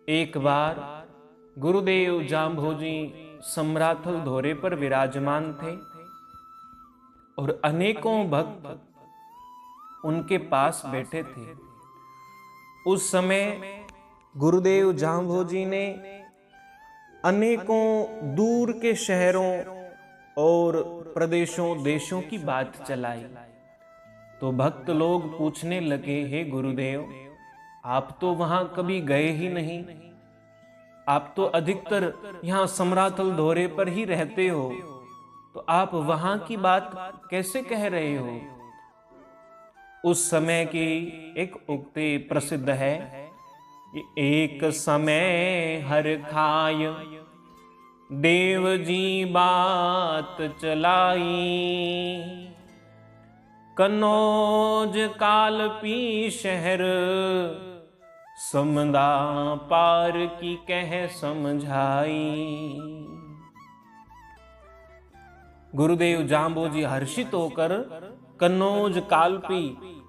एक बार गुरुदेव जाम्भोजी सम्राथल धोरे पर विराजमान थे और अनेकों भक्त उनके पास बैठे थे। उस समय गुरुदेव जाम्भोजी ने अनेकों दूर के शहरों और प्रदेशों देशों की बात चलाई। तो भक्त लोग पूछने लगे, हे गुरुदेव, आप तो वहां कभी गए ही नहीं, आप तो अधिकतर यहां सम्राथल धोरे पर ही रहते हो, तो आप वहां की बात कैसे कह रहे हो? उस समय की एक उक्ति प्रसिद्ध है कि एक समय हर खाय देव जी बात चलाई, कन्नौज कालपी शहर समदा पार की कह समझाई। गुरुदेव जाम्भोजी हर्षित होकर कन्नौज कालपी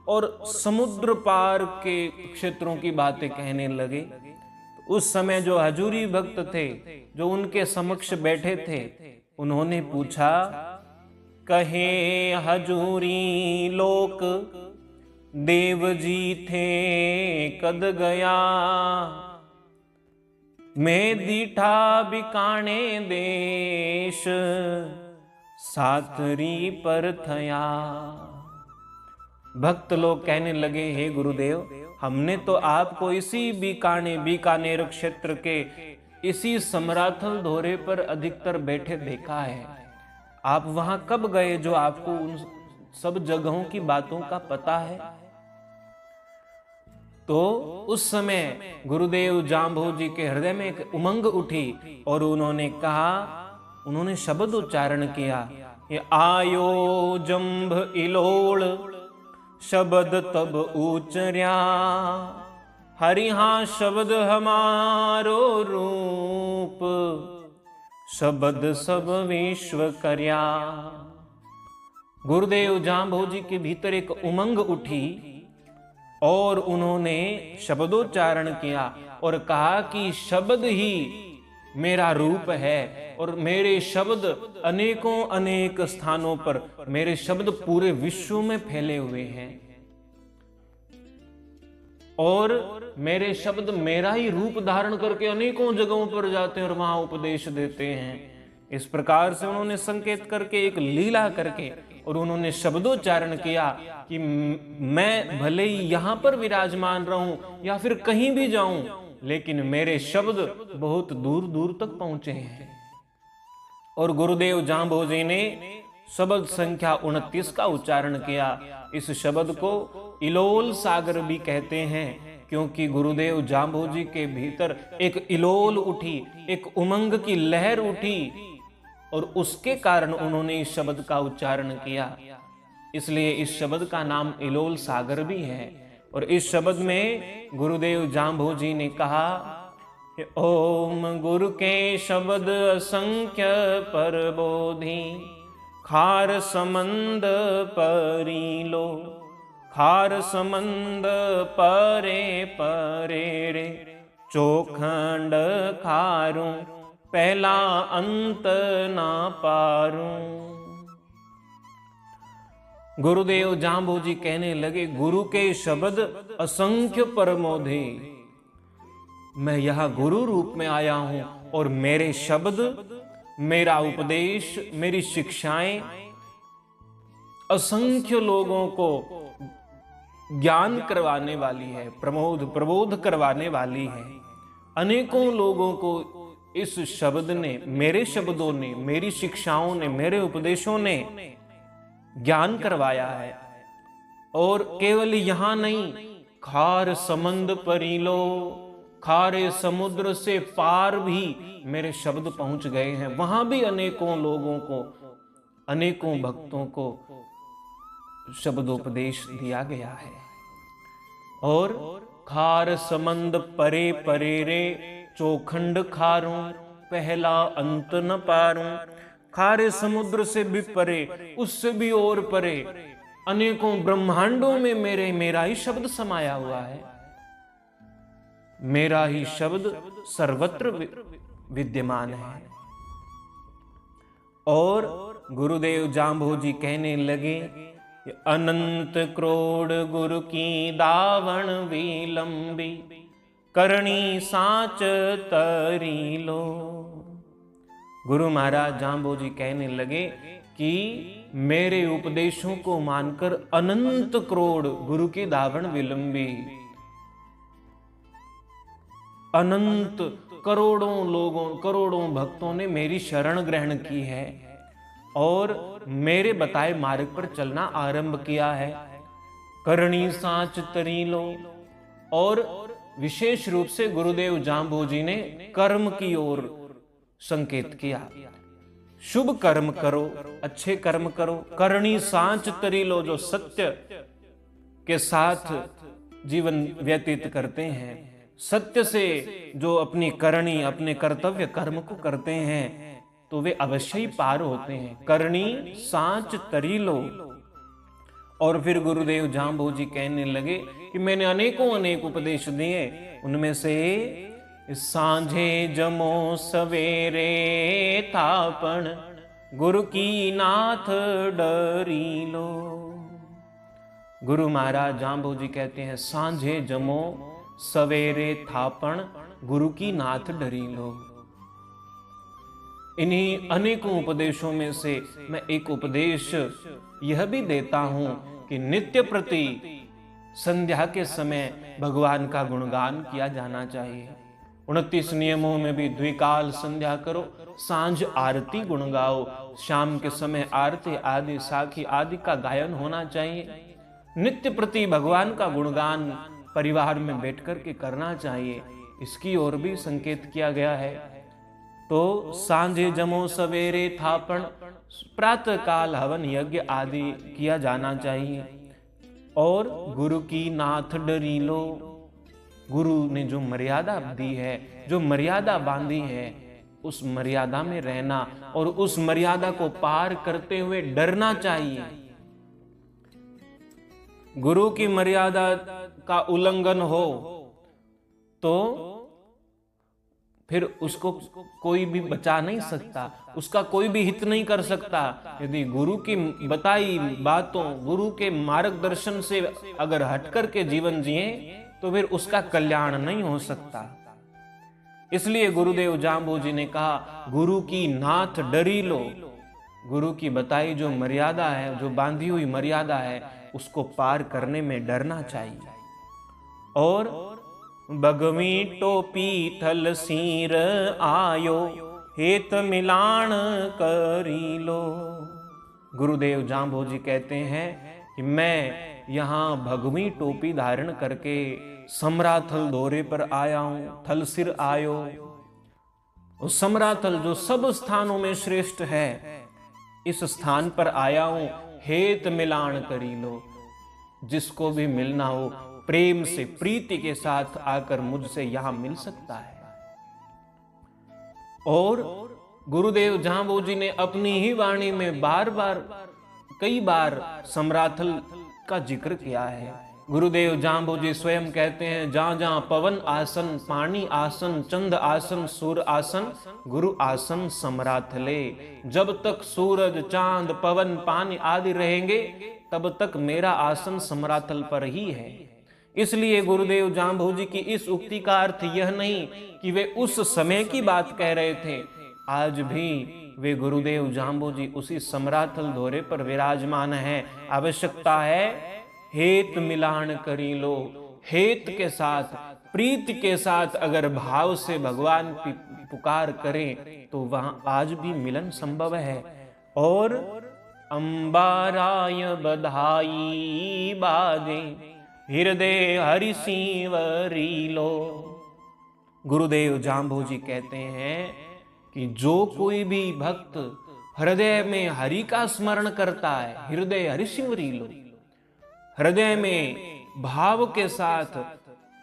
और समुद्र पार के क्षेत्रों की बातें कहने लगे। उस समय जो हजूरी भक्त थे, जो उनके समक्ष बैठे थे, उन्होंने पूछा, कहे हजूरी लोक देव जी थे कद गया, मैं दीठा बिकाने देश सातरी पर थया। भक्त लोग कहने लगे, हे गुरुदेव, हमने तो आपको इसी बीकानेर क्षेत्र के इसी सम्राथल धोरे पर अधिकतर बैठे देखा है। आप वहां कब गए जो आपको उन सब जगहों की बातों का पता है? तो उस समय गुरुदेव जाम्भोजी के हृदय में एक उमंग उठी और उन्होंने कहा, उन्होंने शब्द उच्चारण किया, ये आयो जंभ इलोड़ शब्द तब उचर्या, हरिहा शब्द हमारो रूप शब्द सब विश्व कर्या। गुरुदेव जाम्भोजी के भीतर एक उमंग उठी और उन्होंने शब्दोच्चारण किया और कहा कि शब्द ही मेरा रूप है और मेरे शब्द अनेकों अनेक स्थानों पर, मेरे शब्द पूरे विश्व में फैले हुए हैं और मेरे शब्द मेरा ही रूप धारण करके अनेकों जगहों पर जाते हैं और वहां उपदेश देते हैं। इस प्रकार से उन्होंने संकेत करके, एक लीला करके, और उन्होंने शब्दोच्चारण किया कि मैं भले ही यहां पर विराजमान रहूं या फिर कहीं भी जाऊं, लेकिन मेरे शब्द बहुत दूर दूर तक पहुंचे हैं। और गुरुदेव जाम्भोजी ने शब्द संख्या 29 का उच्चारण किया। इस शब्द को इलोल सागर भी कहते हैं, क्योंकि गुरुदेव जाम्भोजी के भीतर एक इलोल उठी, एक उमंग की लहर उठी और उसके कारण उन्होंने इस शब्द का उच्चारण किया। इसलिए इस शब्द का नाम इलोल सागर भी है। और इस शब्द में गुरुदेव जाम्भोजी ने कहा, ओम गुरु के शब्द असंख्य पर बोधि, खार समंद परीलो, खार समंद परे परे रे, चोखंड खारूं पहला अंत ना पारूं। गुरुदेव जाम्भोजी कहने लगे, गुरु के शब्द असंख्य परमोधे, मैं यहां गुरु रूप में आया हूं और मेरे शब्द, मेरा उपदेश, मेरी शिक्षाएं असंख्य लोगों को ज्ञान करवाने वाली है, प्रबोध करवाने वाली है। अनेकों लोगों को इस शब्द ने, मेरे शब्दों ने, मेरी शिक्षाओं ने, मेरे उपदेशों ने ज्ञान करवाया है। और केवल यहां नहीं, खार समंद परीलो, खारे समुद्र से पार भी मेरे शब्द पहुंच गए हैं। वहां भी अनेकों लोगों को, अनेकों भक्तों को शब्दोपदेश दिया गया है। और खार समंद परे परे रे, चोखंड खारूं पहला अंत न पारूं। खारे समुद्र से भी परे, उससे भी और परे, अनेकों ब्रह्मांडों में मेरा ही शब्द समाया हुआ है। मेरा ही शब्द सर्वत्र विद्यमान है। और गुरुदेव जांभोजी कहने लगे, अनंत क्रोड़ गुरु की दावण विलंबी, करणी साच तरी लो। गुरु महाराज जांभोजी कहने लगे कि मेरे उपदेशों को मानकर अनंत करोड़ गुरु की दावण विलंबी, अनंत करोड़ों लोगों, करोड़ों भक्तों ने मेरी शरण ग्रहण की है और मेरे बताए मार्ग पर चलना आरंभ किया है। करणी साच तरी लो। और विशेष रूप से गुरुदेव जांभोजी ने कर्म की ओर संकेत किया, शुभ कर्म करो, अच्छे कर्म करो। करणी सांच तरी लो, जो सत्य के साथ जीवन व्यतीत करते हैं, सत्य से जो अपनी करणी, अपने कर्तव्य कर्म को करते हैं, तो वे अवश्य ही पार होते हैं। करणी सांच तरी लो। और फिर गुरुदेव जांभोजी कहने लगे कि मैंने अनेक उपदेश दिए, उनमें से सांझे जमो सवेरे थापण, गुरु की नाथ डरी लो। गुरु महाराज जांभोजी कहते हैं, सांझे जमो सवेरे थापण, गुरु की नाथ डरी लो। इन्हीं अनेकों उपदेशों में से मैं एक उपदेश यह भी देता हूं कि नित्य प्रति संध्या के समय भगवान का गुणगान किया जाना चाहिए। 29 नियमों में भी द्विकाल संध्या करो, सांझ आरती गुण गाओ, शाम के समय आरती आदि साखी आदि का गायन होना चाहिए। नित्य प्रति भगवान का गुणगान परिवार में बैठ कर के करना चाहिए, इसकी ओर भी संकेत किया गया है। तो सांझे जमो सवेरे थापण, प्रातः काल हवन यज्ञ आदि किया जाना चाहिए। और गुरु की नाथ डरी लो। गुरु ने जो मर्यादा दी है, जो मर्यादा बांधी है, उस मर्यादा में रहना और उस मर्यादा को पार करते हुए डरना चाहिए। गुरु की मर्यादा का उल्लंघन हो तो फिर उसको कोई भी बचा नहीं सकता, उसका कोई भी हित नहीं कर सकता। यदि गुरु की बताई बातों, गुरु के मार्गदर्शन से अगर हटकर के जीवन जिए तो फिर उसका कल्याण नहीं हो सकता। इसलिए गुरुदेव जांभोजी ने कहा, गुरु की नाथ डरी लो। गुरु की बताई जो मर्यादा है, जो बांधी हुई मर्यादा है, उसको पार करने में डरना चाहिए। और बगवी टोपी थल सीर आयो, हेत मिलान करी लो। गुरुदेव जांभोजी कहते हैं कि मैं यहाँ भगवी टोपी धारण करके समराथल दौरे पर आया हूं, थल सिर आयो। उस समराथल जो सब स्थानों में श्रेष्ठ है, इस स्थान पर आया हूं, हेत मिलान करी लो। जिसको भी मिलना हो प्रेम से, प्रीति के साथ आकर मुझसे यहां मिल सकता है। और गुरुदेव जांभोजी ने अपनी ही वाणी में बार बार, कई बार समराथल का जिक्र किया है। गुरुदेव जांभोजी स्वयं कहते हैं, जहां जहां पवन आसन, पानी आसन, चंद आसन, सूर आसन, गुरु आसन समराथले। जब तक सूरज, चांद, पवन, पानी आदि रहेंगे, तब तक मेरा आसन समराथल पर ही है। इसलिए गुरुदेव जांभोजी की इस उक्ति का अर्थ यह नहीं कि वे उस समय की बात कह रहे थे। आज भी वे गुरुदेव जांभोजी उसी समराथल दौरे पर विराजमान हैं। आवश्यकता है हेत मिलान करी लो। हेत के साथ, प्रीति के साथ अगर भाव से भगवान की पुकार करें तो वहां आज भी मिलन संभव है। और अंबाराय बधाई बाजे, हृदय हरि सिंवरी लो। गुरुदेव जांभोजी कहते हैं कि जो कोई भी भक्त हृदय में हरि का स्मरण करता है, हृदय हरि सिंवरी लो। हृदय में भाव के साथ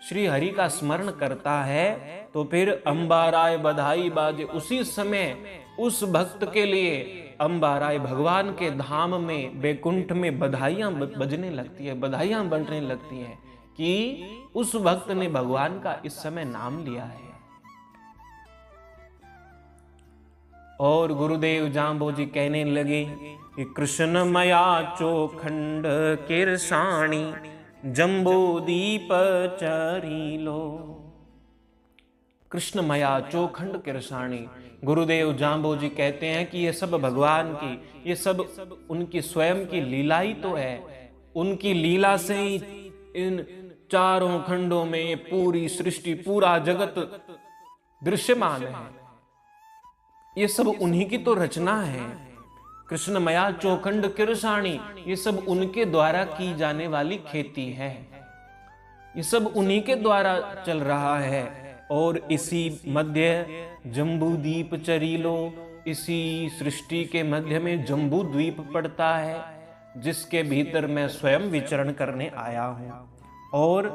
श्री हरि का स्मरण करता है तो फिर अंबाराय बधाई बाजे। उसी समय उस भक्त के लिए अंबाराय भगवान के धाम में, बैकुंठ में बधाइयां बजने लगती है, बधाइयां बजने लगती हैं। कि उस भक्त ने भगवान का इस समय नाम लिया है। और गुरुदेव जाम्बोजी कहने लगे कि कृष्ण मया चोखंड किरसाणी जम्बूदीप चरीलो। कृष्ण मया चोखंड किरसाणी, गुरुदेव जाम्बोजी कहते हैं कि ये सब भगवान की, ये सब उनकी स्वयं की लीला ही तो है। उनकी लीला से ही इन चारों खंडों में पूरी सृष्टि, पूरा जगत दृश्यमान है। ये सब उन्हीं की तो रचना है। कृष्ण मया चौखंड किरसाणी, ये सब उनके द्वारा की जाने वाली खेती है। ये सब उन्हीं के द्वारा चल रहा है। और इसी मध्य जम्बूदीप चरीलो, इसी सृष्टि के मध्य में जम्बू द्वीप पड़ता है, जिसके भीतर मैं स्वयं विचरण करने आया हूं। और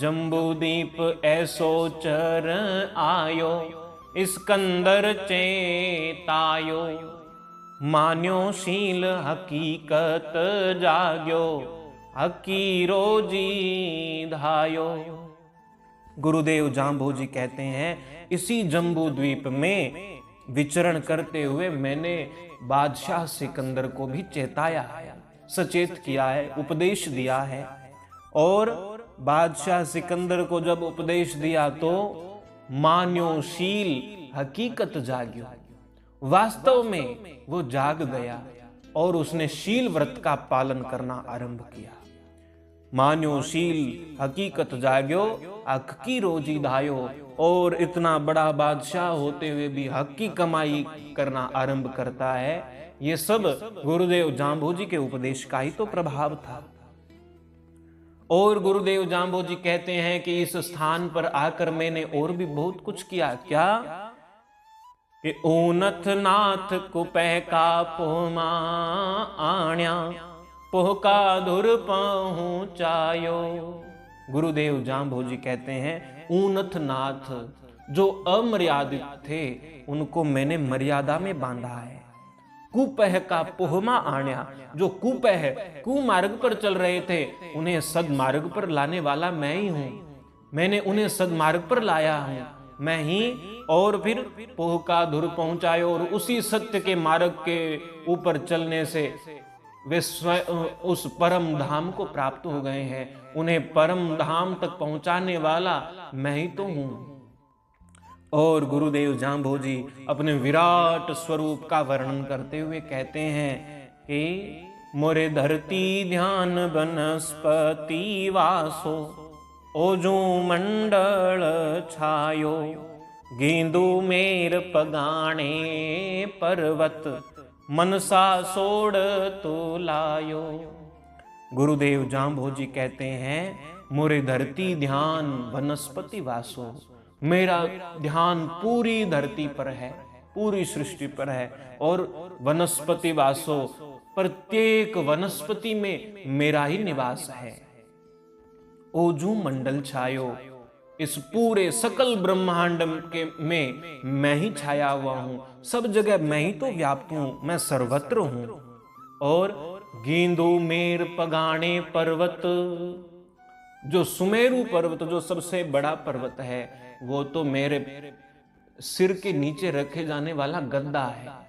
जम्बूदीप ऐसो चर आयो, इस्कंदर चेतायो, मान्यो शील हकीकत जाग्यो, हकीरो जी धायो। गुरुदेव जाम्बोजी कहते हैं इसी जम्बू द्वीप में विचरण करते हुए मैंने बादशाह सिकंदर को भी चेताया है, सचेत किया है, उपदेश दिया है। और बादशाह सिकंदर को जब उपदेश दिया तो मान्यो शील हकीकत जाग्यो, वास्तव में वो जाग गया और उसने शील व्रत का पालन करना आरंभ किया। मान्यो शील हकीकत जाग्यो, हक की रोजी धायो। और इतना बड़ा बादशाह होते हुए भी हक की कमाई करना आरंभ करता है। ये सब गुरुदेव जाम्बोजी के उपदेश का ही तो प्रभाव था। और गुरुदेव जाम्बोजी कहते हैं कि इस स्थान पर आकर मैंने और भी बहुत कुछ किया। क्या? कि ऊनथ नाथ कुपह का पोमा आण्या, पोहका धुर पहुंचायो। गुरुदेव जाम्बोजी कहते हैं ऊनथ नाथ जो अमर्यादित थे उनको मैंने मर्यादा में बांधा है। कुपह का पोहमा आण्या, जो कुपह कुमार्ग पर चल रहे थे उन्हें सदमार्ग पर लाने वाला मैं ही हूं। मैंने उन्हें सदमार्ग पर लाया हूं, मैं ही। और फिर पोह का धुर पहुंचायो, और उसी सत्य के मार्ग के ऊपर चलने से वे उस परम धाम को प्राप्त हो गए हैं। उन्हें परम धाम तक पहुंचाने वाला मैं ही तो हूं। और गुरुदेव जाम्बोजी अपने विराट स्वरूप का वर्णन करते हुए कहते हैं कि मोरे धरती ध्यान वनस्पति वासो, ओजो मंडल छायो, गेंदू मेर पगाणे पर्वत, मनसा सोड़ तो लायो। गुरुदेव जाम्बोजी कहते हैं मोरे धरती ध्यान वनस्पति वासो, मेरा ध्यान पूरी धरती पर है, पूरी सृष्टि पर है। और वनस्पति वासो, प्रत्येक वनस्पति में मेरा ही निवास है। ओजू मंडल छायो, इस पूरे सकल ब्रह्मांड के में मैं ही छाया हुआ हूं, सब जगह मैं ही तो व्याप्त हूं, मैं सर्वत्र हूं। और गेंदू मेर पगाणे पर्वत, जो सुमेरु पर्वत, जो सबसे बड़ा पर्वत है, वो तो मेरे सिर के नीचे रखे जाने वाला गद्दा है।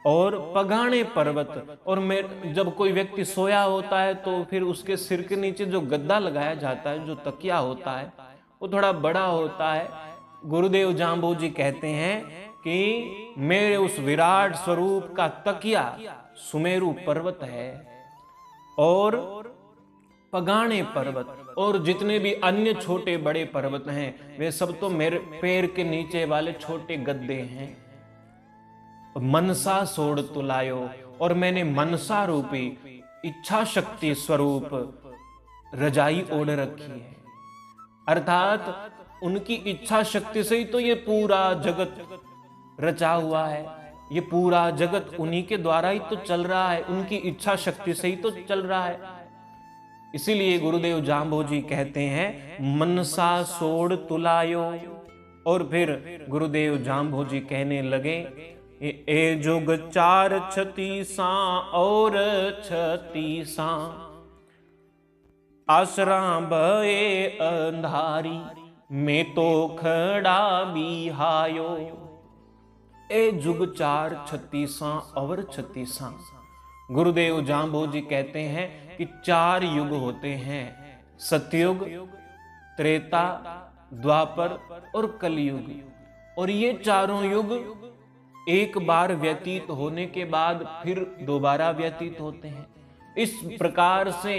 और पगाणे पर्वत, और जब कोई व्यक्ति सोया होता है तो फिर उसके सिर के नीचे जो गद्दा लगाया जाता है, जो तकिया होता है, वो थोड़ा बड़ा होता है। गुरुदेव जाम्बोजी कहते हैं कि मेरे उस विराट स्वरूप का तकिया सुमेरु पर्वत है। और पगाणे पर्वत और जितने भी अन्य छोटे बड़े पर्वत हैं वे सब तो मेरे पैर के नीचे वाले छोटे गद्दे हैं। मनसा सोड़ तुलायो, और मैंने मनसा रूपी इच्छा शक्ति स्वरूप रजाई ओढ़ रखी है। अर्थात उनकी इच्छा शक्ति से ही तो ये पूरा जगत रचा हुआ है, ये पूरा जगत उन्हीं के द्वारा ही तो चल रहा है, उनकी इच्छा शक्ति से ही तो चल रहा है। इसीलिए गुरुदेव जाम्बोजी कहते हैं मनसा सोड़ तुलायो। और फिर गुरुदेव जाम्बोजी कहने लगे ए जुग चार छतीसा और छतीसा, आसरा भये अंधारी, मैं तो खड़ा बिहायो। ए जुग 4 36 और 36। गुरुदेव जाम्बोजी कहते हैं कि 4 युग होते हैं, सतयुग, त्रेता, द्वापर और कलयुग। और ये चारों युग एक बार व्यतीत होने के बाद फिर दोबारा व्यतीत होते हैं। इस प्रकार से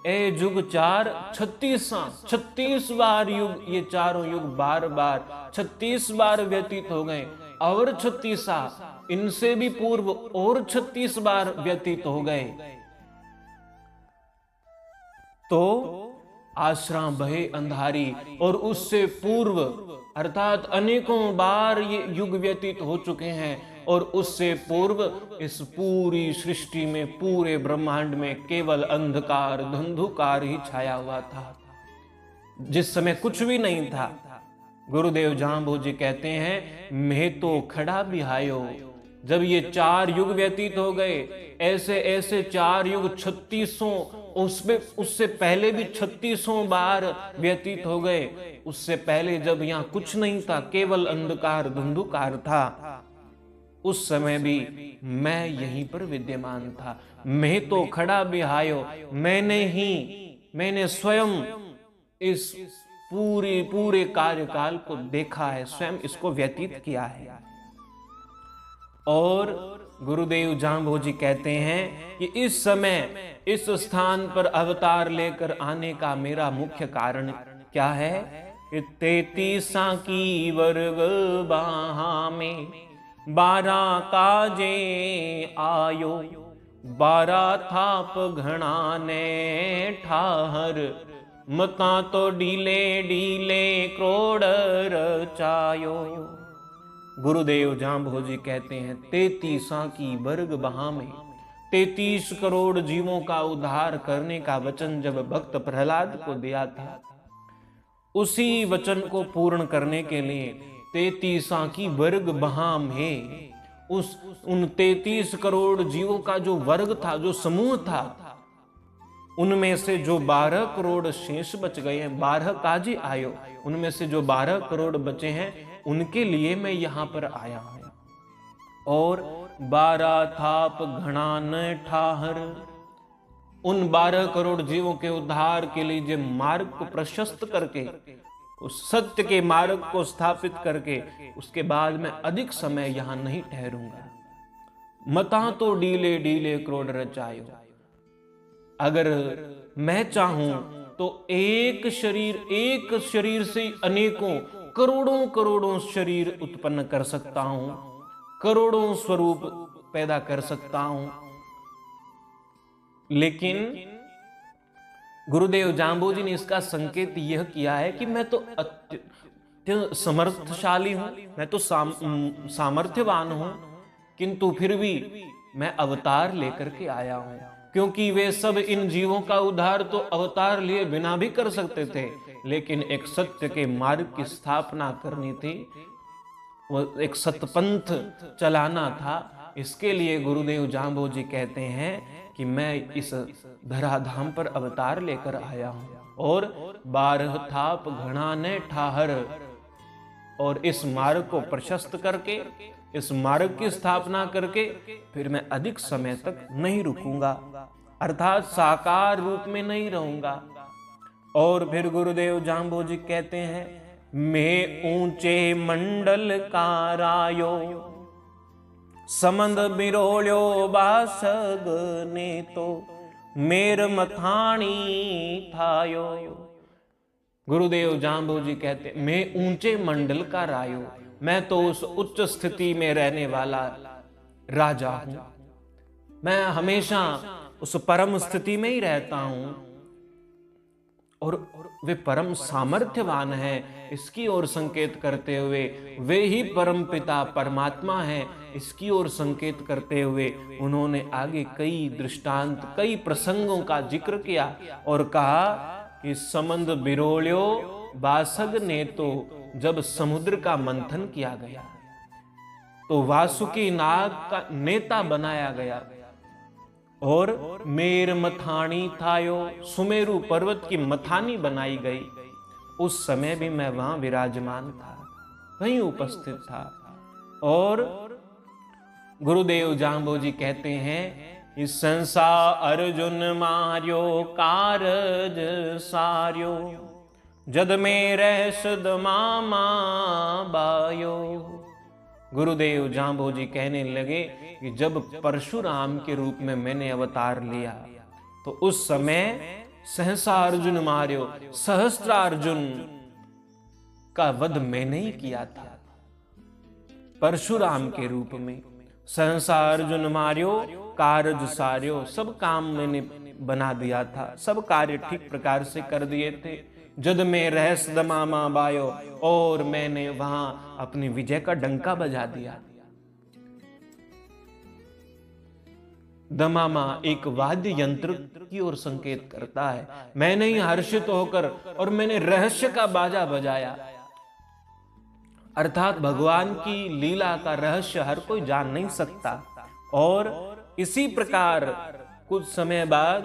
ए जुग 4 36 बार युग, ये चारों युग बार बार 36 बार व्यतीत हो गए। और 36 इनसे भी पूर्व और 36 बार व्यतीत हो गए। तो आश्रम भय अंधारी, और उससे पूर्व अर्थात अनेकों बार ये युग व्यतीत हो चुके हैं। और उससे पूर्व इस पूरी सृष्टि में, पूरे ब्रह्मांड में केवल अंधकार, धुंधुकार ही छाया हुआ था, जिस समय कुछ भी नहीं था। गुरुदेव जाम्बोजी कहते हैं, मैं तो खड़ा बिहायो। जब ये 4 युग व्यतीत हो गए, ऐसे ऐसे 4 युग 36 उससे पहले भी 36 बार व्यतीत हो गए। उससे पहले जब यहाँ कुछ नहीं था, केवल अंधकार धुंधुकार था, उस समय भी मैं यहीं पर विद्यमान था। मैं तो खड़ा बिहायो, मैंने स्वयं इस पूरे कार्यकाल को देखा है, स्वयं इसको व्यतीत किया है। और गुरुदेव जाम्बोजी कहते हैं कि इस समय इस स्थान पर अवतार लेकर आने का मेरा मुख्य कारण क्या है कि 33 की वर्ग बाहा में 12 काजे आयो, 12 थाप घना ने ठाहर, मता तो डीले डीले क्रोड़ रचायो। गुरुदेव जाम्बोजी कहते हैं, 33 की वर्ग बहा में 33 करोड़ जीवों का उद्धार करने का वचन जब भक्त प्रहलाद को दिया था, उसी वचन को पूर्ण करने के लिए 33 की वर्ग बहा में उन 33 करोड़ जीवों का जो वर्ग था, जो समूह था, उनमें से जो 12 करोड़ शेष बच गए हैं, 12 काजी आयो, उनमें से जो 12 करोड़ बचे हैं, उनके लिए मैं यहां पर आया हूं। और 12 थाप घनान ठाहर, उन 12 करोड़ जीवों के उद्धार के लिए जो मार्ग को प्रशस्त करके, उस सत्य के मार्ग को स्थापित करके, उसके बाद मैं अधिक समय यहां नहीं ठहरूंगा। मता तो डीले डीले क्रोड़ रचायो, अगर मैं चाहूं तो एक शरीर से अनेकों करोड़ों करोड़ों शरीर उत्पन्न कर सकता हूं, करोड़ों स्वरूप पैदा कर सकता हूं। लेकिन गुरुदेव जाम्बोजी ने इसका संकेत यह किया है कि मैं तो अत्यंत समर्थशाली हूं, मैं तो सामर्थ्यवान हूं, किंतु फिर भी मैं अवतार लेकर के आया हूं। क्योंकि वे सब इन जीवों का उद्धार तो अवतार लिए बिना भी कर सकते थे, लेकिन एक सत्य के मार्ग की स्थापना करनी थी, वो एक सतपंथ चलाना था। इसके लिए गुरुदेव जाम्बोजी कहते हैं कि मैं इस धराधाम पर अवतार लेकर आया हूं। और 12 थाप घना ने ठाहर, और इस मार्ग को प्रशस्त करके, इस मार्ग की स्थापना करके फिर मैं अधिक समय तक नहीं रुकूंगा, अर्थात साकार रूप में नहीं रहूंगा। और फिर गुरुदेव जाम्बोजी कहते हैं, मैं ऊंचे मंडल का रायो, समंद बिरोल्यो बासग ने तो मेर मथाणी थायो। गुरुदेव जाम्बोजी कहते, मैं ऊंचे मंडल का रायो, मैं तो उस उच्च स्थिति में रहने वाला राजा हूं, मैं हमेशा उस परम स्थिति में ही रहता हूं। और वे परम सामर्थ्यवान हैं, इसकी ओर संकेत करते हुए, वे ही परम पिता परमात्मा हैं, इसकी ओर संकेत करते हुए उन्होंने आगे कई दृष्टांत, कई प्रसंगों का जिक्र किया और कहा कि समंद बिरोल्यो बासग ने तो, जब समुद्र का मंथन किया गया तो वासुकी नाग का नेता बनाया गया, और मेर मथानी थायो, सुमेरु पर्वत की मथानी बनाई गई। उस समय भी मैं वहां विराजमान था, वहीं उपस्थित था। और गुरुदेव जाम्बोजी कहते हैं, इस संसार अर्जुन मार्यो कारज सार्यो, जद में रहसद मामा बायो। गुरुदेव जाम्बोजी कहने लगे कि जब परशुराम के रूप में मैंने अवतार लिया तो उस समय सहसा अर्जुन मार्यो, सहस्त्रार्जुन का वध मैंने ही किया था परशुराम के रूप में। सहसा अर्जुन मार्यो कारज सार्यो, सब काम मैंने बना दिया था, सब कार्य ठीक प्रकार से कर दिए थे। जद में रहस दमामा बायो, और मैंने वहां अपनी विजय का डंका बजा दिया। दमामा एक वाद्य यंत्र की ओर संकेत करता है। मैंने ही हर्षित होकर और मैंने रहस्य का बाजा बजाया, अर्थात भगवान की लीला का रहस्य हर कोई जान नहीं सकता। और इसी प्रकार कुछ समय बाद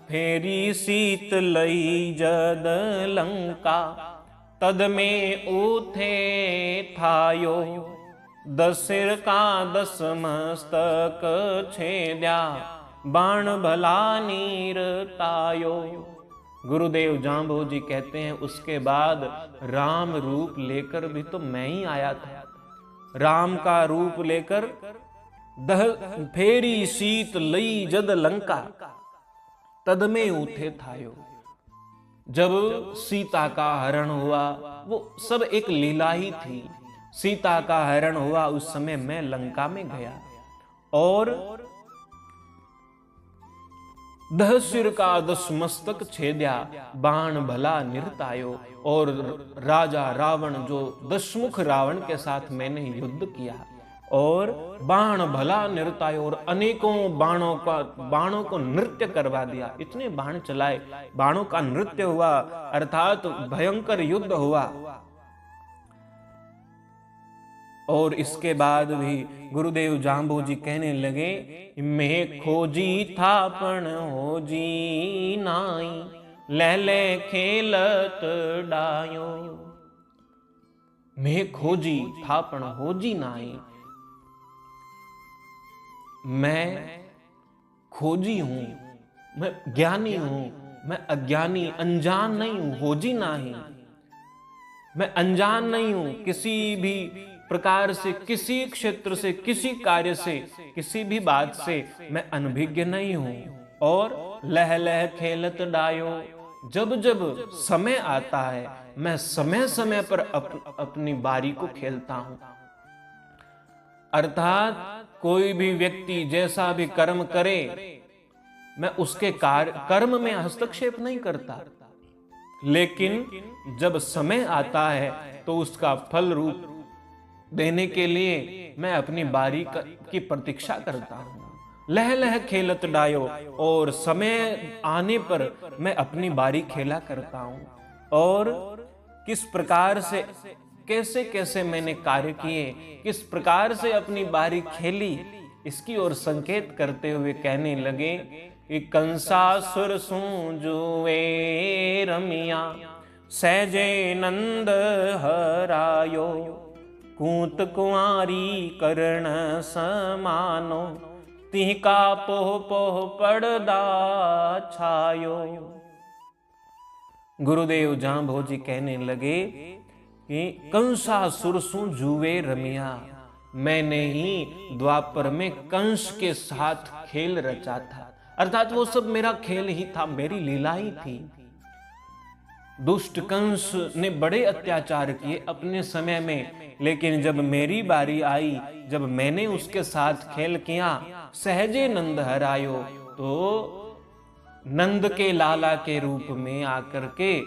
फेरी सीत लई जद लंका, तद में उठे थायो, दसिर का दस मस्तक छेद्या, बाण भला नीर तायो। गुरुदेव जाम्बोजी कहते हैं, उसके बाद राम रूप लेकर भी तो मैं ही आया था। राम का रूप लेकर फेरी सीत लई जद लंका, तद में उठे थायो। जब सीता का हरण हुआ, वो सब एक लीला ही थी। सीता का हरण हुआ, उस समय मैं लंका में गया और 10 सिर का 10 मस्तक छेद्या, बाण भला निरतायो। और राजा रावण, जो दशमुख रावण के साथ मैंने युद्ध किया और बाण भला निरतायो, और अनेकों बाणों को नृत्य करवा दिया। इतने बाण चलाए, बाणों का नृत्य हुआ, अर्थात भयंकर युद्ध हुआ। और इसके बाद भी गुरुदेव जाम्बोजी कहने लगे, मैं खोजी थापण हो जी नाई, लहले खेलत डायो। मैं खोजी थापण हो जी नाई, मैं खोजी हूं, मैं ज्ञानी हूं, मैं अज्ञानी अनजान नहीं हूं। हो जी नाही, मैं अनजान नहीं हूं किसी भी प्रकार से, किसी क्षेत्र से, किसी कार्य से, किसी भी बात से मैं अनभिज्ञ नहीं हूं। और लह लह खेलत डायो, जब जब समय आता है मैं समय समय पर अपनी बारी को खेलता हूं। अर्थात कोई भी व्यक्ति जैसा भी कर्म करे, मैं उसके कर्म में हस्तक्षेप नहीं करता, लेकिन जब समय आता है तो उसका फल रूप देने के लिए मैं अपनी बारी की प्रतीक्षा करता हूं। लह लह खेलत डायो, और समय आने पर मैं अपनी बारी खेला करता हूं। और किस प्रकार से, कैसे कैसे मैंने कार्य किए, किस प्रकार से अपनी बारी खेली, इसकी ओर संकेत करते हुए कहने लगे कि कंसासुर सूजुए रमिया, सहजे नंद हरायो, कूत कुंवारी करण समानो, तिहका पोह पोह पड़दा छायो। गुरुदेव जाम्बोजी कहने लगे कि कंसासुर सु जुए रमिया, मैंने ही द्वापर में कंस के साथ खेल रचा था। अर्थात वो सब मेरा खेल ही था, मेरी लीला ही थी। दुष्ट कंस ने बड़े अत्याचार किए अपने समय में, लेकिन जब मेरी बारी आई, जब मैंने उसके साथ खेल किया, सहजे नंद हरायो, तो नंद के लाला के रूप में आकर के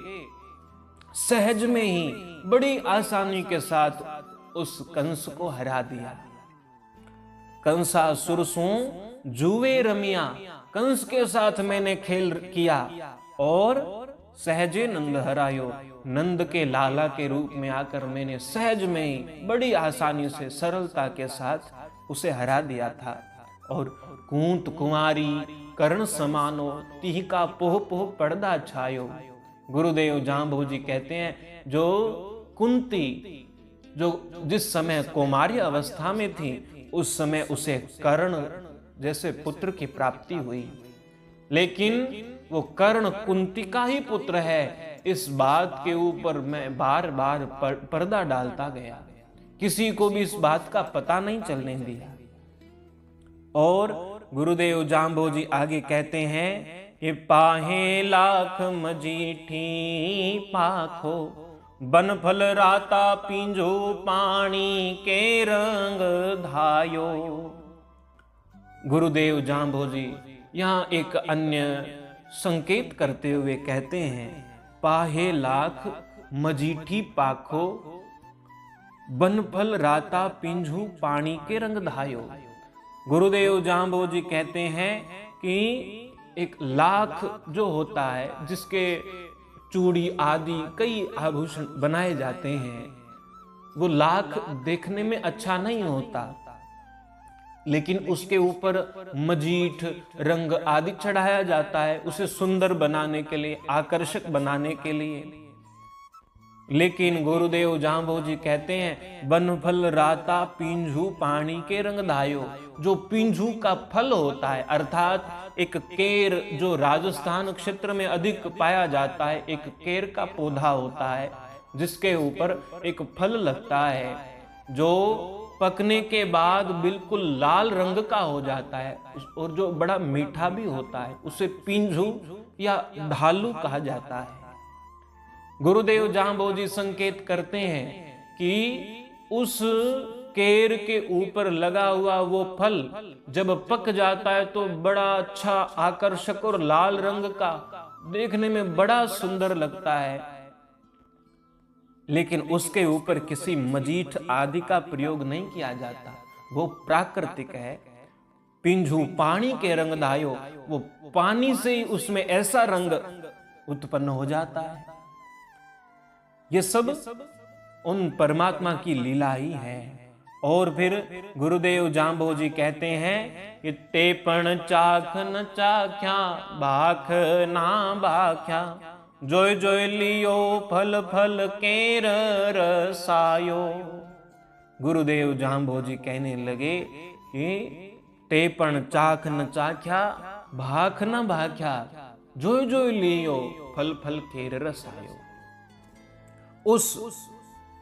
सहज में ही बड़ी आसानी के साथ उस कंस को हरा दिया। कंसासुर सु जुए रमिया, कंस के साथ मैंने खेल किया और सहजे नंद हरायो, नंद के लाला के रूप में आकर मैंने सहज में ही बड़ी आसानी से, सरलता के साथ उसे हरा दिया था। और कूंत कुंवारी कर्ण समानो, तिह का पोह पोह पर्दा छायो। गुरुदेव जांबोजी कहते हैं जो कुंती जो जिस समय कौमार्य अवस्था में थी, उस समय उसे कर्ण जैसे पुत्र की प्राप्ति हुई, लेकिन वो कर्ण कुंती का ही पुत्र है, इस बात के ऊपर मैं बार बार पर्दा डालता गया, किसी को भी इस बात का पता नहीं चलने दिया। और गुरुदेव जांबोजी आगे कहते हैं, ये पाहे लाख मजीठी पाखो, बन फल राता पींजो पानी के रंग धायो। गुरुदेव जांबोजी यहाँ एक अन्य संकेत करते हुए कहते हैं, पाहे लाख मजीठी पाखो, बन फल राता पिंझू पानी के रंग धायो। गुरुदेव जांबोजी कहते हैं कि एक लाख जो होता है, जिसके चूड़ी आदि कई आभूषण बनाए जाते हैं, वो लाख देखने में अच्छा नहीं होता, लेकिन उसके ऊपर मजीठ रंग आदि चढ़ाया जाता है उसे सुंदर बनाने के लिए, आकर्षक बनाने के लिए। लेकिन गुरुदेव जांबोजी कहते हैं, बन फल राता पींझू पानी के रंग धायो। जो पींझू का फल होता है, अर्थात एक केर जो राजस्थान क्षेत्र में अधिक पाया जाता है, एक केर का पौधा होता है जिसके ऊपर एक फल लगता है जो पकने के बाद बिल्कुल लाल रंग का हो जाता है और जो बड़ा मीठा भी होता है, उसे पींझू या धालू कहा जाता है। गुरुदेव जांबोजी संकेत करते हैं कि उस केर के ऊपर लगा हुआ वो फल जब पक जाता है तो बड़ा अच्छा आकर्षक और लाल रंग का, देखने में बड़ा सुंदर लगता है, लेकिन उसके ऊपर किसी मजीठ आदि का प्रयोग नहीं किया जाता, वो प्राकृतिक है। पिंझू पानी के रंग धायो, वो पानी से ही उसमें ऐसा रंग उत्पन्न हो जाता है। ये सब उन परमात्मा की लीला ही है। और फिर गुरुदेव जांबोजी कहते हैं कि तेपण चाख न चाख्या, बाख ना बाख्या, जोय जोय लियो फल फल केर रसायो। गुरुदेव जांबोजी कहने लगे कि तेपण चाख न चाख्या, भाख न भाख्या, जोय जोय लियो फल फल केर रसायो। उस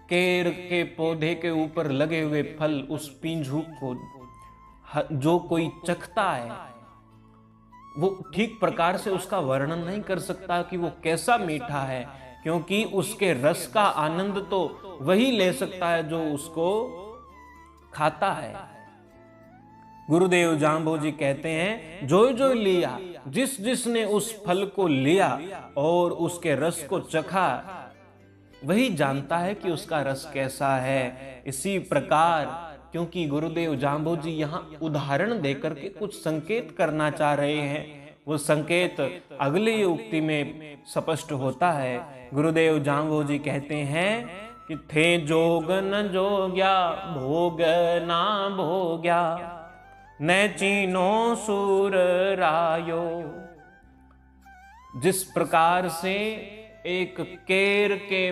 केर के पौधे के ऊपर लगे हुए फल, उस पिंझू को जो कोई चखता है वो ठीक प्रकार से उसका वर्णन नहीं कर सकता कि वो कैसा मीठा है, क्योंकि उसके रस का आनंद तो वही ले सकता है जो उसको खाता है। गुरुदेव जांबोजी कहते हैं, जो जो लिया, जिस जिसने उस फल को लिया और उसके रस को चखा, वही जानता है कि उसका रस कैसा है। इसी प्रकार, क्योंकि गुरुदेव जांबोजी यहाँ उदाहरण देकर के कुछ संकेत करना चाह रहे हैं, वो संकेत अगली उक्ति में स्पष्ट होता है। गुरुदेव जांबोजी कहते हैं कि थे जोग न जोग्या, भोग ना भोग्या, न चीनो सूर रायो। जिस प्रकार से एक केर के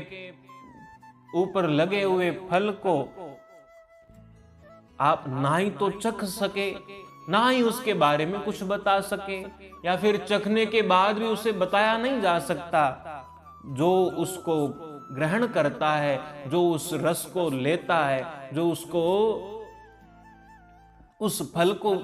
ऊपर लगे हुए फल को आप ना ही तो चख सके, ना ही उसके बारे में कुछ बता सके, या फिर चखने के बाद भी उसे बताया नहीं जा सकता, जो उसको ग्रहण करता है, जो उस रस को लेता है, जो उसको उस फल को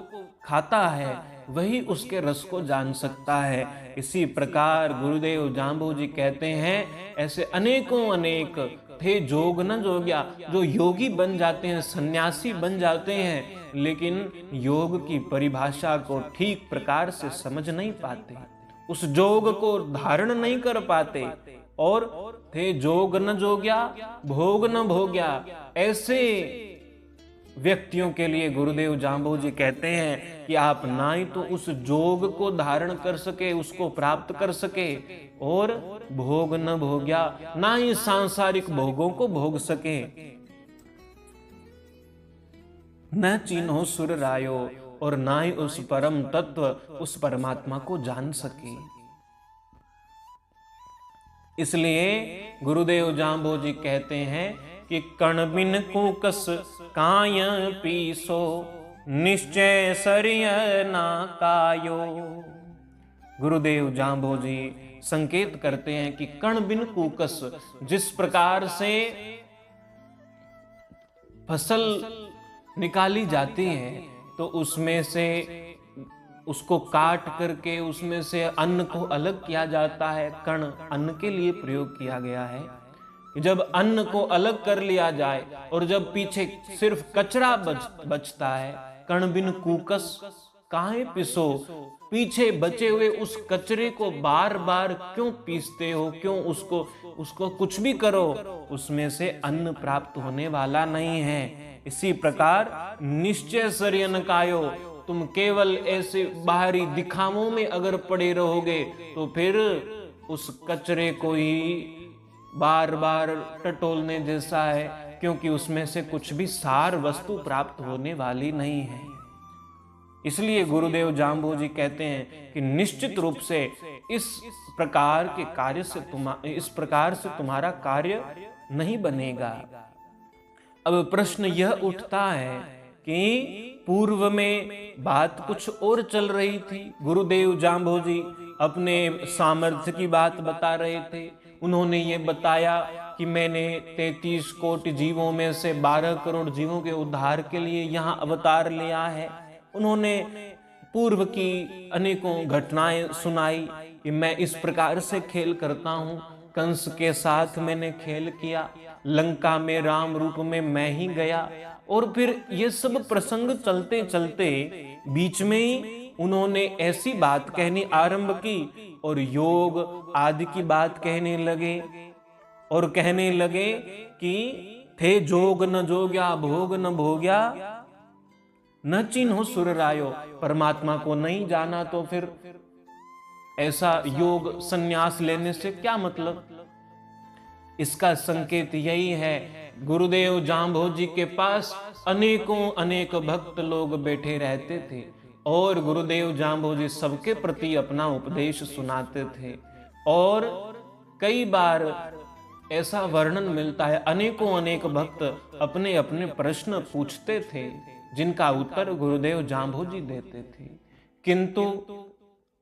खाता है, वही उसके रस को जान सकता है। इसी प्रकार गुरुदेव जांबोजी कहते हैं, ऐसे अनेकों अनेक थे जोग न जोग्या, जो योगी बन जाते हैं, सन्यासी बन जाते हैं, लेकिन योग की परिभाषा को ठीक प्रकार से समझ नहीं पाते, उस जोग को धारण नहीं कर पाते। और थे जोग न जोग्या, भोग न भोग्या, ऐसे व्यक्तियों के लिए गुरुदेव जांबोजी कहते हैं कि आप ना ही तो उस जोग को धारण कर सके, उसको प्राप्त कर सके, और भोग न भोग्या, ना ही सांसारिक भोगों को भोग सके। न चिन्हो सुर रायो, और ना ही उस परम तत्व, उस परमात्मा को जान सके। इसलिए गुरुदेव जाम्बोजी कहते हैं कि कण बिन कूकस काय पीसो, निश्चय सरिय ना कायो। गुरुदेव जाम्बोजी संकेत करते हैं कि कण बिन कूकस, जिस प्रकार से फसल निकाली जाती है तो उसमें से उसको काट करके उसमें से अन्न को अलग किया जाता है। कण अन्न के लिए प्रयोग किया गया है। जब अन्न को अलग कर लिया जाए और जब पीछे सिर्फ कचरा बचता है, कण बिन कूकस काहे पिसो, पीछे बचे हुए उस कचरे को बार बार क्यों पीसते हो, क्यों उसको कुछ भी करो, उसमें से अन्न प्राप्त होने वाला नहीं है। इसी प्रकार निश्चय सरियन कायो, तुम केवल ऐसे बाहरी दिखावों में अगर पड़े रहोगे तो फिर उस कचरे को ही बार बार टटोलने जैसा है, क्योंकि उसमें से कुछ भी सार वस्तु प्राप्त होने वाली नहीं है। इसलिए गुरुदेव जाम्बोजी कहते हैं कि निश्चित रूप से इस प्रकार के कार्य से तुम्हारा कार्य नहीं बनेगा। अब प्रश्न यह उठता है कि पूर्व में बात कुछ और चल रही थी। गुरुदेव जाम्बोजी अपने सामर्थ्य की बात बता रहे थे। उन्होंने ये बताया कि मैंने 33 कोटि जीवों में से 12 करोड़ जीवों के उद्धार के लिए यहाँ अवतार लिया है। उन्होंने पूर्व की अनेकों घटनाएं सुनाई कि मैं इस प्रकार से खेल करता हूँ। कंस के साथ मैंने खेल किया, लंका में राम रूप में मैं ही गया। और फिर ये सब प्रसंग चलते चलते बीच में ही उन्होंने ऐसी बात कहनी आरंभ की और योग आदि की बात कहने लगे और कहने लगे कि थे जोग न जोग्या, भोग न भोग्या, न चिन्हो सुर रायो। परमात्मा को नहीं जाना तो फिर ऐसा योग संन्यास लेने से क्या मतलब। इसका संकेत यही है, गुरुदेव जाम्बोजी के पास अनेक भक्त लोग बैठे रहते थे और गुरुदेव जाम्बोजी सबके प्रति अपना उपदेश सुनाते थे। और कई बार ऐसा वर्णन मिलता है, अनेक भक्त अपने अपने प्रश्न पूछते थे जिनका उत्तर गुरुदेव जाम्बोजी देते थे। किंतु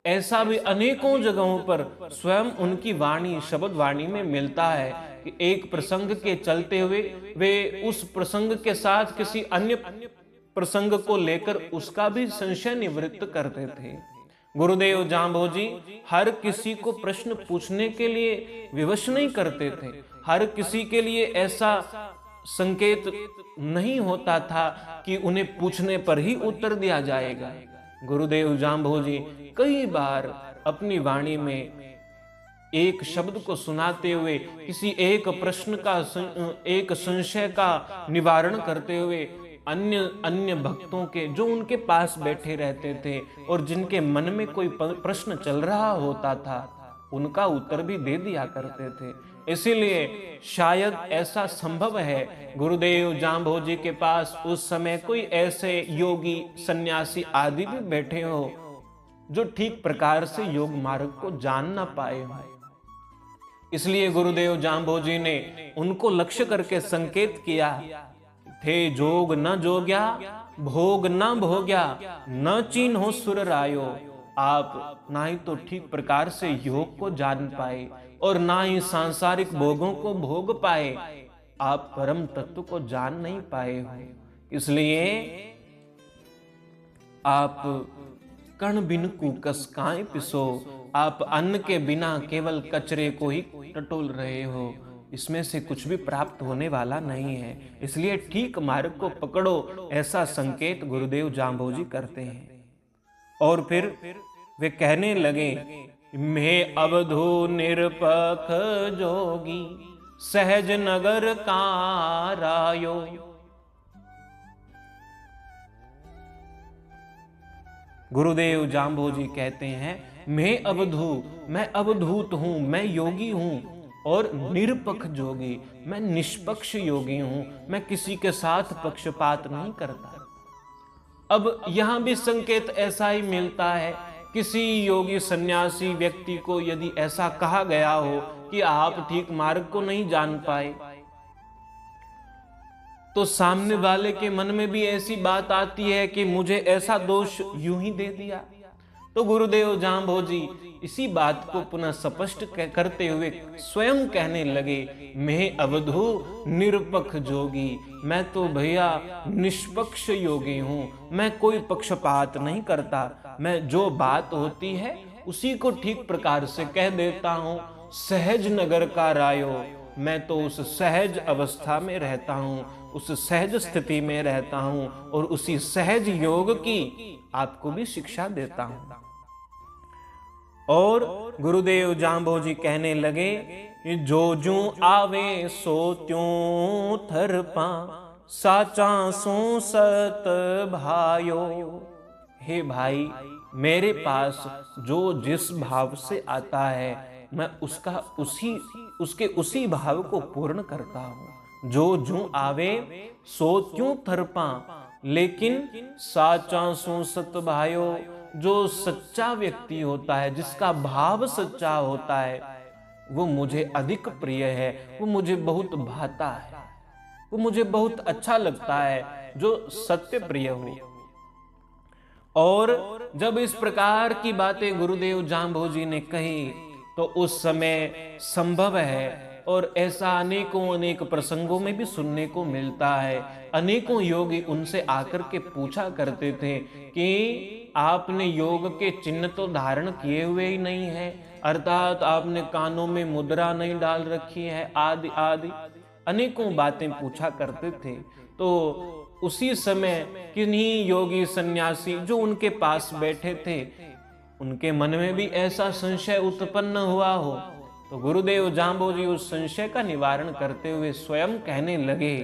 ऐसा भी अनेकों जगहों पर स्वयं उनकी वाणी, शब्द वाणी में मिलता है कि एक प्रसंग के चलते हुए वे उस प्रसंग के साथ किसी अन्य प्रसंग को लेकर उसका भी संशय निवृत्त करते थे। गुरुदेव जाम्बोजी हर किसी को प्रश्न पूछने के लिए विवश नहीं करते थे। हर किसी के लिए ऐसा संकेत नहीं होता था कि उन्हें पूछने पर ही उत्तर दिया जाएगा। गुरुदेव जाम्बोजी कई बार अपनी वाणी में एक शब्द को सुनाते हुए किसी एक प्रश्न का, एक संशय का निवारण करते हुए अन्य भक्तों के, जो उनके पास बैठे रहते थे और जिनके मन में कोई प्रश्न चल रहा होता था, उनका उत्तर भी दे दिया करते थे। इसीलिए शायद ऐसा संभव है गुरुदेव जाम्बोजी के पास उस समय कोई ऐसे योगी, सन्यासी आदि भी बैठे हो जो ठीक प्रकार से योग मार्ग को जान ना पाए हो। इसलिए गुरुदेव जाम्बोजी ने उनको लक्ष्य करके संकेत किया, थे जोग न जोग्या, भोग न भोग्या, न चिन्हो सुर रायो। आप ना ही तो ठीक प्रकार से योग को जान पाए और ना ही सांसारिक भोगों को भोग पाए, आप परम तत्व को जान नहीं पाए हो। इसलिए आप कण बिन कूकस काहे पिसो, आप अन्न के बिना केवल कचरे को ही टटोल रहे हो, इसमें से कुछ भी प्राप्त होने वाला नहीं है। इसलिए ठीक मार्ग को पकड़ो, ऐसा संकेत गुरुदेव जाम्बोजी करते हैं। और फिर वे कहने लगे, मैं अवधू निरपख जोगी, सहज नगर का रायो। गुरुदेव जाम्बोजी कहते हैं, मैं अवधूत हूं, मैं योगी हूं और निरपक्ष जोगी, मैं निष्पक्ष योगी हूं, मैं किसी के साथ पक्षपात नहीं करता। अब यहां भी संकेत ऐसा ही मिलता है। किसी योगी सन्यासी व्यक्ति को यदि ऐसा कहा गया हो कि आप ठीक मार्ग को नहीं जान पाए, तो सामने वाले के मन में भी ऐसी बात आती है कि मुझे ऐसा दोष यूं ही दे दिया। तो गुरुदेव जांभोजी इसी बात को पुनः स्पष्ट करते हुए स्वयं कहने लगे, मैं अवधू निरपक्ष जोगी, मैं तो भैया निष्पक्ष योगी हूं, मैं कोई पक्षपात नहीं करता, मैं जो बात होती है उसी को ठीक प्रकार से कह देता हूं। सहज नगर का रायो, मैं तो उस सहज अवस्था में रहता हूं, उस सहज स्थिति में रहता हूं और उसी सहज योग की आपको भी शिक्षा देता हूं। और गुरुदेव जांभोजी कहने लगे, जो जू आवे सो त्यों थरपा, साचा सो सत भायो। हे भाई, मेरे पास जो जिस भाव से आता है मैं उसके उसी भाव को पूर्ण करता हूं। जो जू आवे सो त्यों थरपा, लेकिन साचा सो सत भायो, जो सच्चा व्यक्ति होता है, जिसका भाव सच्चा होता है, वो मुझे अधिक प्रिय है, वो मुझे बहुत भाता है, वो मुझे बहुत अच्छा लगता है, जो सत्य प्रिय हो। और जब इस प्रकार की बातें गुरुदेव जांभोजी ने कही तो उस समय संभव है, और ऐसा अनेक प्रसंगों में भी सुनने को मिलता है। अनेकों योगी उनसे आकर के पूछा करते थे कि आपने योग के चिन्ह तो धारण किए हुए ही नहीं है, अर्थात आपने कानों में मुद्रा नहीं डाल रखी है, आदि आदि अनेकों बातें पूछा करते थे। तो उसी समय किन्हीं योगी सन्यासी जो उनके पास बैठे थे, उनके मन में भी ऐसा संशय उत्पन्न हुआ हो, तो गुरुदेव जांभोजी उस संशय का निवारण करते हुए स्वयं कहने लगे,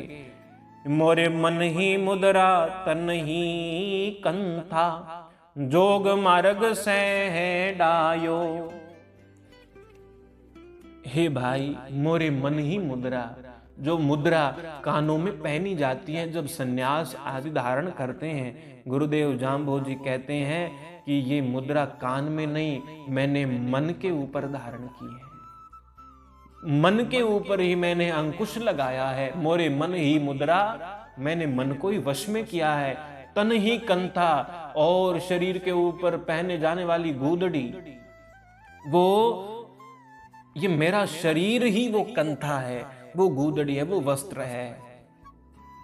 मोरे मन ही मुद्रा तन ही कंथा, जोग मार्ग से है डायो। हे भाई, मोरे मन ही मुद्रा, जो मुद्रा कानों में पहनी जाती है जब सन्यास आदि धारण करते हैं, गुरुदेव जांभोजी कहते हैं कि ये मुद्रा कान में नहीं, मैंने मन के ऊपर धारण की है, मन के ऊपर ही मैंने अंकुश लगाया है। मोरे मन ही मुद्रा, मैंने मन को ही वश में किया है। तन ही कंथा, और शरीर के ऊपर पहने जाने वाली गूदड़ी, वो ये मेरा शरीर ही वो कंथा है, वो गूदड़ी है, वो वस्त्र है।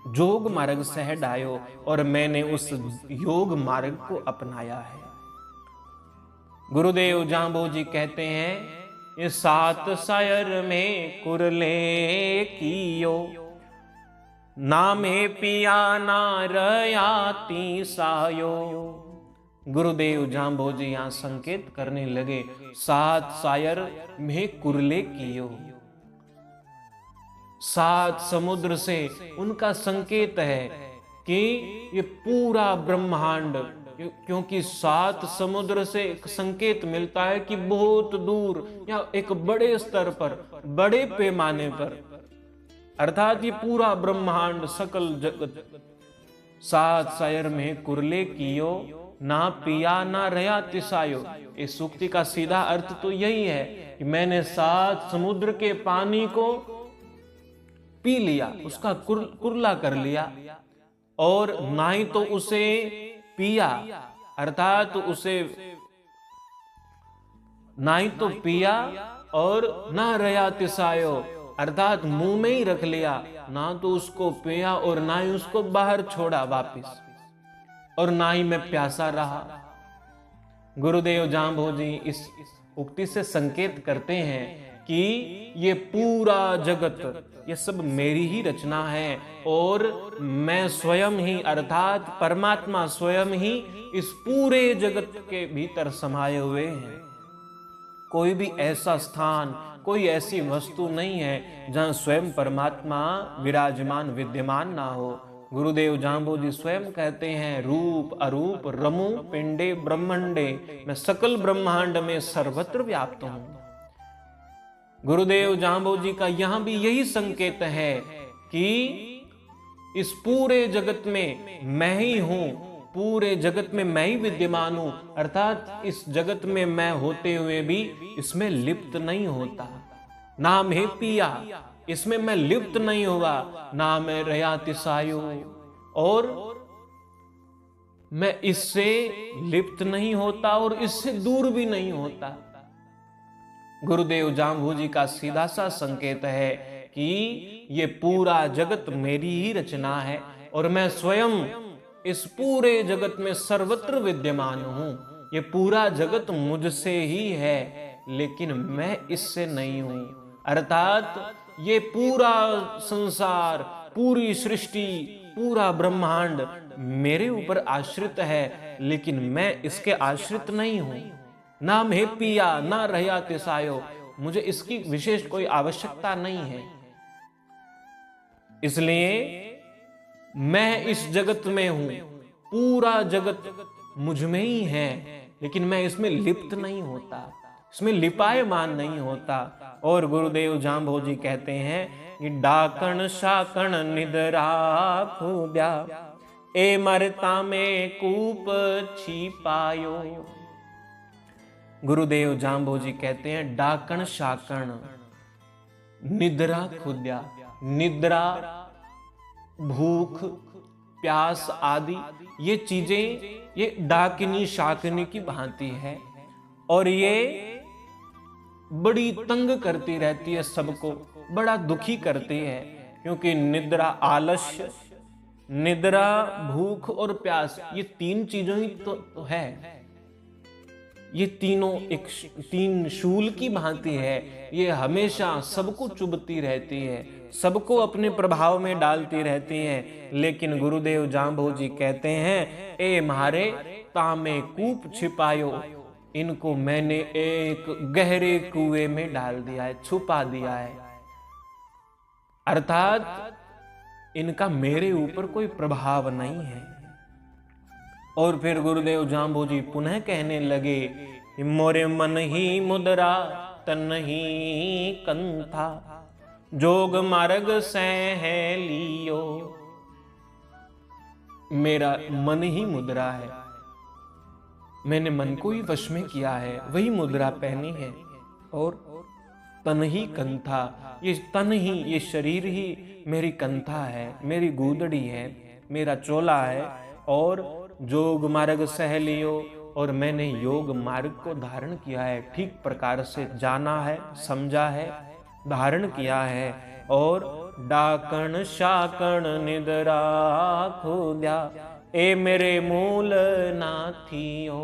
जोग मार्ग सह डायो, और मैंने उस योग मार्ग को अपनाया है। गुरुदेव जांभोजी कहते हैं, ये सात सायर में कुरले कियो, नामे पिया ना रयाती सायो। गुरुदेव जांभोजी यहां संकेत करने लगे, सात सायर में कुरले कियो, सात समुद्र से उनका संकेत है कि ये पूरा ब्रह्मांड, क्योंकि सात समुद्र से एक संकेत मिलता है कि बहुत दूर या एक बड़े स्तर पर, बड़े पैमाने पर, अर्थात ये पूरा ब्रह्मांड सकल जगत सात सायर में कुरले कियो, ना पिया ना रया तिसायो। इस सूक्ति का सीधा अर्थ तो यही है कि मैंने सात समुद्र के पानी को पी लिया, उसका कुरला कर लिया, और ना ही तो उसे पिया, अर्थात उसे ना ही तो पिया और ना रया तिसायो, अर्थात मुंह में ही रख लिया, ना तो उसको पिया और ना ही उसको बाहर छोड़ा वापिस, और ना ही मैं प्यासा रहा। गुरुदेव जांभोजी इस उक्ति से संकेत करते हैं कि ये पूरा जगत, ये सब मेरी ही रचना है, और मैं स्वयं ही, अर्थात परमात्मा स्वयं ही इस पूरे जगत के भीतर समाये हुए हैं। कोई भी ऐसा स्थान, कोई ऐसी वस्तु नहीं है जहां स्वयं परमात्मा विराजमान विद्यमान ना हो। गुरुदेव जांभोजी स्वयं कहते हैं, रूप अरूप रमु पिंडे ब्रह्मंडे, मैं सकल ब्रह्मांड में सर्वत्र व्याप्त हूं। गुरुदेव जांभोजी का यहां भी यही संकेत है कि इस पूरे जगत में मैं ही हूं, पूरे जगत में मैं ही विद्यमान हूं, अर्थात इस जगत में मैं होते हुए भी इसमें लिप्त नहीं होता। नाम है पिया, इसमें मैं लिप्त नहीं हुआ, नाम है रया तिसायो, और मैं इससे लिप्त नहीं होता और इससे दूर भी नहीं होता। गुरुदेव जाम्बू जी का सीधा सा संकेत है कि ये पूरा जगत मेरी ही रचना है और मैं स्वयं इस पूरे जगत में सर्वत्र विद्यमान हूं। ये पूरा जगत मुझसे ही है, लेकिन मैं इससे नहीं हूं। अर्थात ये पूरा संसार, पूरी सृष्टि, पूरा ब्रह्मांड मेरे ऊपर आश्रित है, लेकिन मैं इसके आश्रित नहीं हूं। ना मैं पिया ना रहा तिसायो, मुझे इसकी विशेष कोई आवश्यकता नहीं है। इसलिए मैं इस जगत में हूं, पूरा जगत मुझ में ही है, लेकिन मैं इसमें लिप्त नहीं होता, इसमें लिपायमान नहीं होता। और गुरुदेव जाम्बो जी कहते हैं कि डाकण शाकण निद्रा खूब्या, ए मरता में कूप छिपायो। गुरुदेव जाम्बो जी कहते हैं डाकण शाकण निद्रा खुद्या, निद्रा, भूख, प्यास आदि ये चीजें ये डाकिनी शाकिनी की भांति है और ये बड़ी तंग करती रहती है, सबको बड़ा दुखी करती है। क्योंकि निद्रा, आलस्य, निद्रा, भूख और प्यास ये तीन चीजों ही तो है। ये तीनों एक तीन शूल की भांति है, ये हमेशा सबको चुभती रहती है, सबको अपने प्रभाव में डालती रहती हैं। लेकिन गुरुदेव जाम्बो जी कहते हैं, ए म्हारे तामे कूप छिपायो, इनको मैंने एक गहरे कुएं में डाल दिया है, छुपा दिया है। अर्थात इनका मेरे ऊपर कोई प्रभाव नहीं है। और फिर गुरुदेव जाम्बो जी पुनः कहने लगे, मोरे मन ही मुद्रा तन ही कंथा, जोग मार्ग सह लियो। मेरा मन ही मुद्रा है, मैंने मन को ही वश में किया है, वही मुद्रा पहनी है। और तन ही कंथा, ये तन ही, ये शरीर ही मेरी कंथा है, मेरी गूदड़ी है, मेरा चोला है। और जोग मार्ग सह लियो, और मैंने योग मार्ग को धारण किया है, ठीक प्रकार से जाना है, समझा है, धारण किया है। और डाकण शाकण निद्रा खोद्या, ए मेरे मूल नाथियो।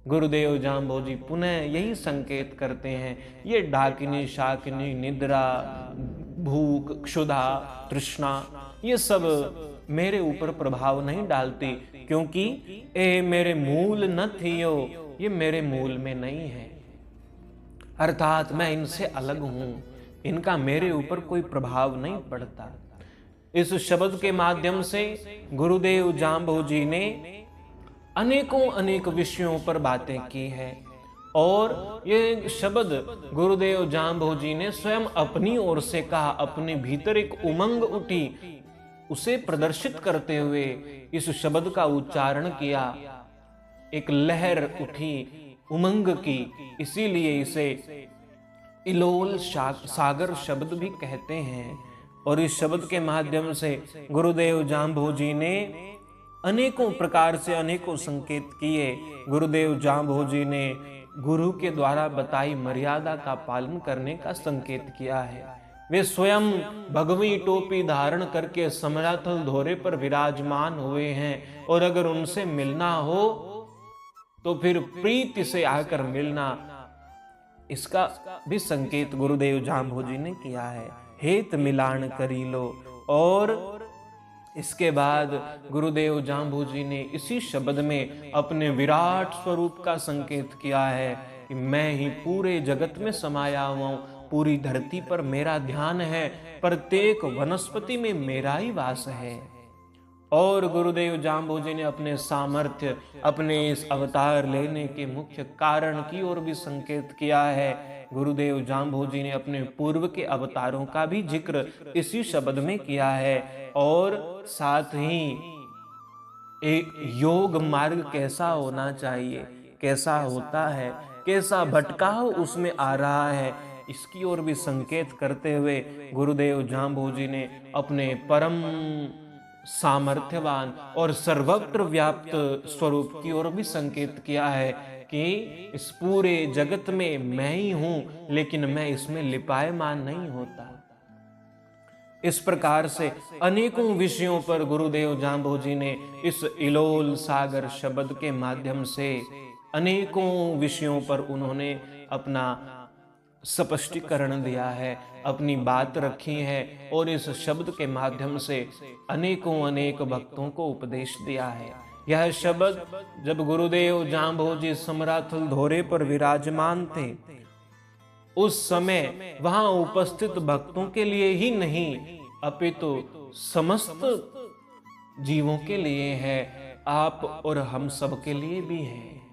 गुरुदेव जाम्बो जी पुनः यही संकेत करते हैं, ये डाकिनी शाकिनी निद्रा, भूख, क्षुधा, तृष्णा ये सब मेरे ऊपर प्रभाव नहीं डालती, क्योंकि ए मेरे मूल न थियो, ये मेरे मूल में नहीं है। अर्थात मैं इनसे अलग हूं, इनका मेरे ऊपर कोई प्रभाव नहीं पड़ता। इस शब्द के माध्यम से गुरुदेव जाम्बो जी ने अनेकों अनेक विषयों पर बातें की है। और ये शब्द गुरुदेव जाम्बो जी ने स्वयं अपनी ओर से कहा, अपने भीतर एक उमंग उठी, उसे प्रदर्शित करते हुए इस शब्द का उच्चारण किया। एक लहर उठी उमंग की, इसीलिए इसे इलोल सागर शब्द भी कहते हैं। और इस शब्द के माध्यम से गुरुदेव जाम्बो जी ने अनेकों प्रकार से अनेकों संकेत किए। गुरुदेव जाम्बो जी ने गुरु के द्वारा बताई मर्यादा का पालन करने का संकेत किया है। वे स्वयं भगवी टोपी धारण करके समराथल धोरे पर विराजमान हुए हैं, और अगर उनसे मिलना हो तो फिर प्रीति से आकर मिलना, इसका भी संकेत गुरुदेव जाम्बो जी ने किया है। हेत मिलान करी लो। और इसके बाद गुरुदेव जाम्बो जी ने इसी शब्द में अपने विराट स्वरूप का संकेत किया है कि मैं ही पूरे जगत में समाया हुआ हूं, पूरी धरती पर मेरा ध्यान है, प्रत्येक वनस्पति में मेरा ही वास है। और गुरुदेव जाम्बो जी ने अपने सामर्थ्य, अपने इस अवतार लेने के मुख्य कारण की ओर भी संकेत किया है। गुरुदेव जाम्बो जी ने अपने पूर्व के अवतारों का भी जिक्र इसी शब्द में किया है। और साथ ही एक योग मार्ग कैसा होना चाहिए, कैसा होता है, कैसा भटकाव उसमें आ रहा है, इसकी ओर भी संकेत करते हुए गुरुदेव जांबोजी ने अपने परम सामर्थ्यवान और सर्वत्र व्याप्त स्वरूप की ओर भी संकेत किया है कि इस पूरे जगत में मैं ही हूं, लेकिन मैं इसमें लिपायमान नहीं होता। इस प्रकार से अनेकों विषयों पर गुरुदेव जांबोजी ने इस इलोल सागर शब्द के माध्यम से अनेकों विषयों पर उन्होंने अपना स्पष्टीकरण दिया है, अपनी बात रखी है और इस शब्द के माध्यम से अनेकों अनेक भक्तों को उपदेश दिया है। यह शब्द जब गुरुदेव जांबोजी समराथल धोरे पर विराजमान थे, उस समय वहां उपस्थित भक्तों के लिए ही नहीं अपितु समस्त जीवों के लिए है, आप और हम सब के लिए भी है।